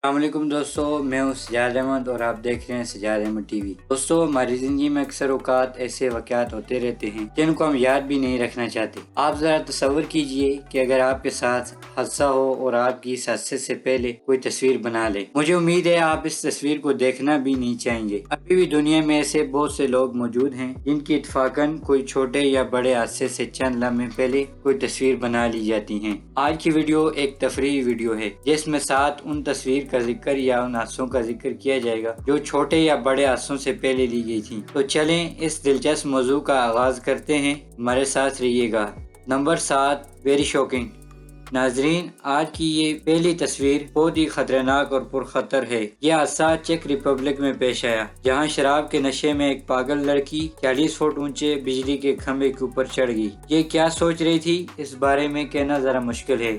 السلام علیکم دوستو، میں ہوں سجاد احمد اور آپ دیکھ رہے ہیں سجاد احمد ٹی وی۔ دوستو، ہماری زندگی میں اکثر اوقات ایسے واقعات ہوتے رہتے ہیں جن کو ہم یاد بھی نہیں رکھنا چاہتے۔ آپ ذرا تصور کیجئے کہ اگر آپ کے ساتھ حادثہ ہو اور آپ کی اس حادثے سے پہلے کوئی تصویر بنا لے۔ مجھے امید ہے آپ اس تصویر کو دیکھنا بھی نہیں چاہیں گے۔ ابھی بھی دنیا میں ایسے بہت سے لوگ موجود ہیں جن کی اتفاقاً کوئی چھوٹے یا بڑے حادثے سے چند لمحے پہلے کوئی تصویر بنا لی جاتی ہیں۔ آج کی ویڈیو ایک تفریحی ویڈیو ہے جس میں ساتھ ان تصویر کا ذکر یا ان حادثوں کا ذکر کیا جائے گا جو چھوٹے یا بڑے حادثوں سے پہلے لی گئی تھی۔ تو چلیں اس دلچسپ موضوع کا آغاز کرتے ہیں، ہمارے ساتھ رہیے گا۔ Number 7، very shocking. ناظرین، آج کی یہ پہلی تصویر بہت ہی خطرناک اور پرخطر ہے۔ یہ حادثہ چیک ریپبلک میں پیش آیا، جہاں شراب کے نشے میں ایک پاگل لڑکی 40 فٹ اونچے بجلی کے کھمبے کے اوپر چڑھ گئی۔ یہ کیا سوچ رہی تھی اس بارے میں کہنا ذرا مشکل ہے،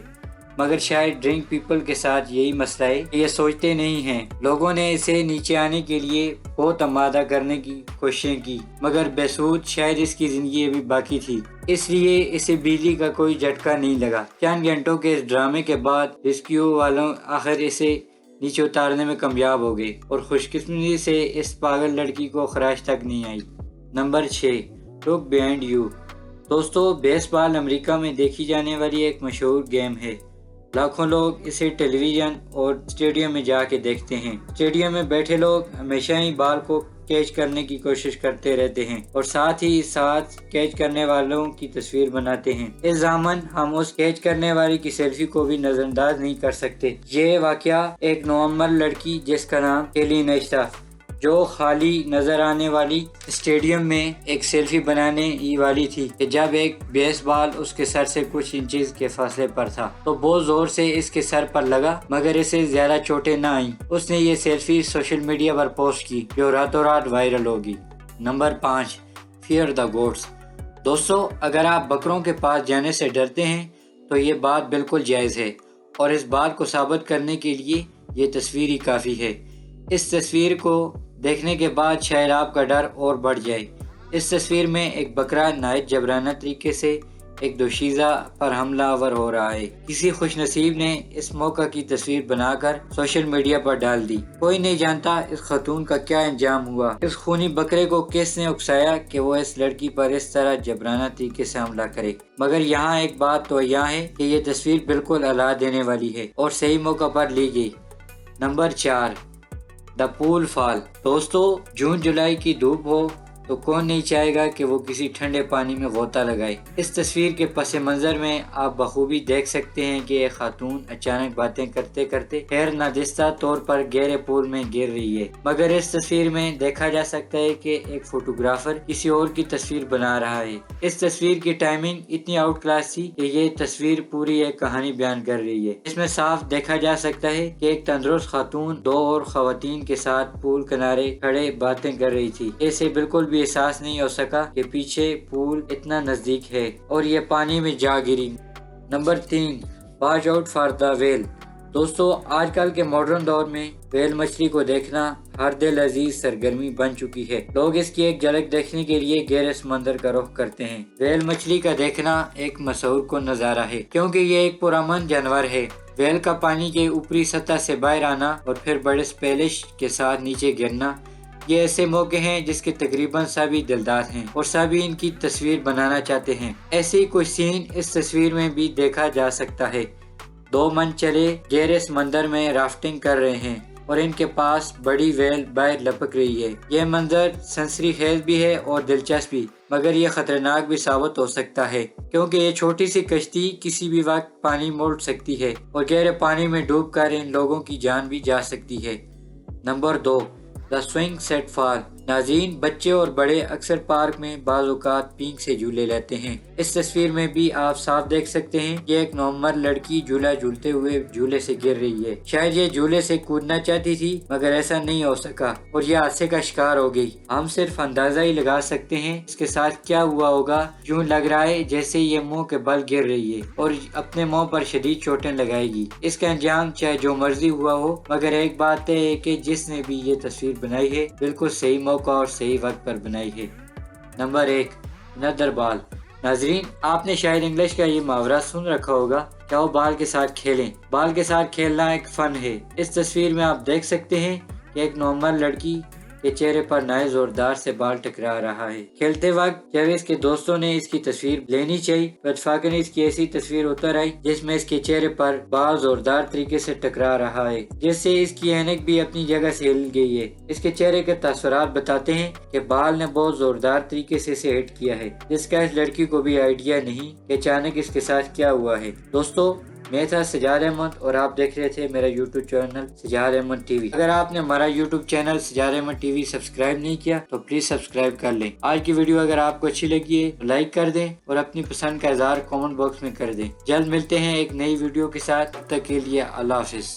مگر شاید ڈرنک پیپل کے ساتھ یہی مسئلہ ہے کہ یہ سوچتے نہیں ہیں۔ لوگوں نے اسے نیچے آنے کے لیے بہت آمادہ کرنے کی کوششیں کی، مگر بے سود شاید اس کی زندگی ابھی باقی تھی، اس لیے اسے بجلی کا کوئی جھٹکا نہیں لگا۔ چند گھنٹوں کے اس ڈرامے کے بعد ریسکیو والوں آخر اسے نیچے اتارنے میں کامیاب ہو گئے اور خوش قسمتی سے اس پاگل لڑکی کو خراش تک نہیں آئی۔ Number 6، look behind you. دوستو، بیس بال امریکہ میں دیکھی جانے والی ایک مشہور گیم ہے۔ لاکھوں لوگ اسے ٹیلی ویژن اور اسٹیڈیم میں جا کے دیکھتے ہیں۔ اسٹیڈیم میں بیٹھے لوگ ہمیشہ ہی بال کو کیچ کرنے کی کوشش کرتے رہتے ہیں اور ساتھ ہی ساتھ کیچ کرنے والوں کی تصویر بناتے ہیں۔ اس ضمن ہم اس کیچ کرنے والی کی سیلفی کو بھی نظر انداز نہیں کر سکتے۔ یہ واقعہ ایک نوعمر لڑکی جس کا نام کیلی نیش تھا، جو خالی نظر آنے والی اسٹیڈیم میں ایک سیلفی بنانے ہی والی تھی کہ جب ایک بیس بال اس کے سر سے کچھ انچز کے فاصلے پر تھا تو بہت زور سے اس کے سر پر لگا، مگر اسے زیادہ چوٹیں نہ آئیں۔ اس نے یہ سیلفی سوشل میڈیا پر پوسٹ کی جو راتوں رات وائرل ہوگی۔ نمبر 5، فیئر دا گوٹس۔ دوستو، اگر آپ بکروں کے پاس جانے سے ڈرتے ہیں تو یہ بات بالکل جائز ہے، اور اس بات کو ثابت کرنے کے لیے یہ تصویر ہی کافی ہے۔ اس تصویر کو دیکھنے کے بعد شاید آپ کا ڈر اور بڑھ جائے۔ اس تصویر میں ایک بکرا نہایت جبرانہ طریقے سے ایک دوشیزہ پر حملہ آور ہو رہا ہے۔ کسی خوش نصیب نے اس موقع کی تصویر بنا کر سوشل میڈیا پر ڈال دی۔ کوئی نہیں جانتا اس خاتون کا کیا انجام ہوا۔ اس خونی بکرے کو کس نے اکسایا کہ وہ اس لڑکی پر اس طرح جبرانہ طریقے سے حملہ کرے؟ مگر یہاں ایک بات تو یہاں ہے کہ یہ تصویر بالکل ہلا دینے والی ہے اور صحیح موقع پر لی گئی۔ نمبر 4، دا پول فال۔ دوستو، جون جولائی کی دھوپ ہو تو کون نہیں چاہے گا کہ وہ کسی ٹھنڈے پانی میں غوطہ لگائے۔ اس تصویر کے پس منظر میں آپ بخوبی دیکھ سکتے ہیں کہ ایک خاتون اچانک باتیں کرتے کرتے خیر نادستہ طور پر گہرے پول میں گر رہی ہے، مگر اس تصویر میں دیکھا جا سکتا ہے کہ ایک فوٹوگرافر کسی اور کی تصویر بنا رہا ہے۔ اس تصویر کی ٹائمنگ اتنی آؤٹ کلاس تھی کہ یہ تصویر پوری ایک کہانی بیان کر رہی ہے۔ اس میں صاف دیکھا جا سکتا ہے کہ ایک تندرست خاتون دو اور خواتین کے ساتھ پول کنارے کھڑے باتیں کر رہی تھی۔ اسے بالکل بھی احساس نہیں ہو سکا کہ پیچھے پول اتنا نزدیک ہے اور یہ پانی میں جا گری۔ Number 3، watch out for the well. دوستو، آج کل کے ماڈرن دور میں ویل مچھلی کو دیکھنا ہر دل عزیز سرگرمی بن چکی ہے۔ لوگ اس کی ایک جھلک دیکھنے کے لیے گہرے سمندر کا رخ کرتے ہیں۔ ویل مچھلی کا دیکھنا ایک مسحور کن نظارہ ہے کیونکہ یہ ایک پرامن جانور ہے۔ ویل کا پانی کے اوپری سطح سے باہر آنا اور پھر بڑے سپیلش کے ساتھ نیچے گرنا، یہ ایسے موقع ہیں جس کے تقریباً سبھی دلدار ہیں اور سبھی ان کی تصویر بنانا چاہتے ہیں۔ ایسے ہی کچھ سین اس تصویر میں بھی دیکھا جا سکتا ہے۔ دو من چلے گہرے سمندر میں رافٹنگ کر رہے ہیں اور ان کے پاس بڑی ویل باہر لپک رہی ہے۔ یہ منظر سنسری خیز بھی ہے اور دلچسپ بھی، مگر یہ خطرناک بھی ثابت ہو سکتا ہے کیونکہ یہ چھوٹی سی کشتی کسی بھی وقت پانی موڑ سکتی ہے اور گہرے پانی میں ڈوب کر ان لوگوں کی جان بھی جا سکتی ہے۔ نمبر 2، دا سوئنگ سیٹ فال۔ ناظرین، بچے اور بڑے اکثر پارک میں بعض اوقات پینک سے جھولے لیتے ہیں۔ اس تصویر میں بھی آپ صاف دیکھ سکتے ہیں کہ ایک نوعمر لڑکی جھولا جھولتے ہوئے جھولے سے گر رہی ہے۔ شاید یہ جھولے سے کودنا چاہتی تھی مگر ایسا نہیں ہو سکا اور یہ حادثے کا شکار ہو گئی۔ ہم صرف اندازہ ہی لگا سکتے ہیں اس کے ساتھ کیا ہوا ہوگا۔ یوں لگ رہا ہے جیسے یہ منہ کے بل گر رہی ہے اور اپنے منہ پر شدید چوٹیں لگائے گی۔ اس کا انجام چاہے جو مرضی ہوا ہو، مگر ایک بات طے ہے کہ جس نے بھی یہ تصویر بنائی ہے بالکل صحیح موقع اور صحیح وقت پر بنائی ہے۔ Number 1، another ball۔ ناظرین، آپ نے شاید انگلش کا یہ محاورہ سن رکھا ہوگا کہ وہ بال کے ساتھ کھیلیں۔ بال کے ساتھ کھیلنا ایک فن ہے۔ اس تصویر میں آپ دیکھ سکتے ہیں کہ ایک نارمل لڑکی کے چہرے پر نئے زوردار سے بال ٹکرا رہا ہے۔ کھیلتے وقت جب اس کے دوستوں نے اس کی تصویر لینی چاہی تو اتفاقاً اس کی ایسی تصویر اتر آئی جس میں اس کے چہرے پر بال زوردار طریقے سے ٹکرا رہا ہے، جس سے اس کی اینک بھی اپنی جگہ سے ہل گئی ہے۔ اس کے چہرے کے تاثرات بتاتے ہیں کہ بال نے بہت زوردار طریقے سے اسے ہٹ کیا ہے، جس کا اس لڑکی کو بھی آئیڈیا نہیں کہ اچانک اس کے ساتھ کیا ہوا ہے۔ دوستو، میں تھا سجاد احمد اور آپ دیکھ رہے تھے میرا YouTube channel Sajjad Ahmed T V. اگر آپ نے ہمارا YouTube channel Sajjad Ahmed T V subscribe نہیں کیا تو پلیز سبسکرائب کر لیں۔ آج کی ویڈیو اگر آپ کو اچھی لگی ہے تو لائک کر دیں اور اپنی پسند کا اظہار کامنٹ باکس میں کر دیں۔ جلد ملتے ہیں ایک نئی ویڈیو کے ساتھ، تب تک کے لیے اللہ حافظ۔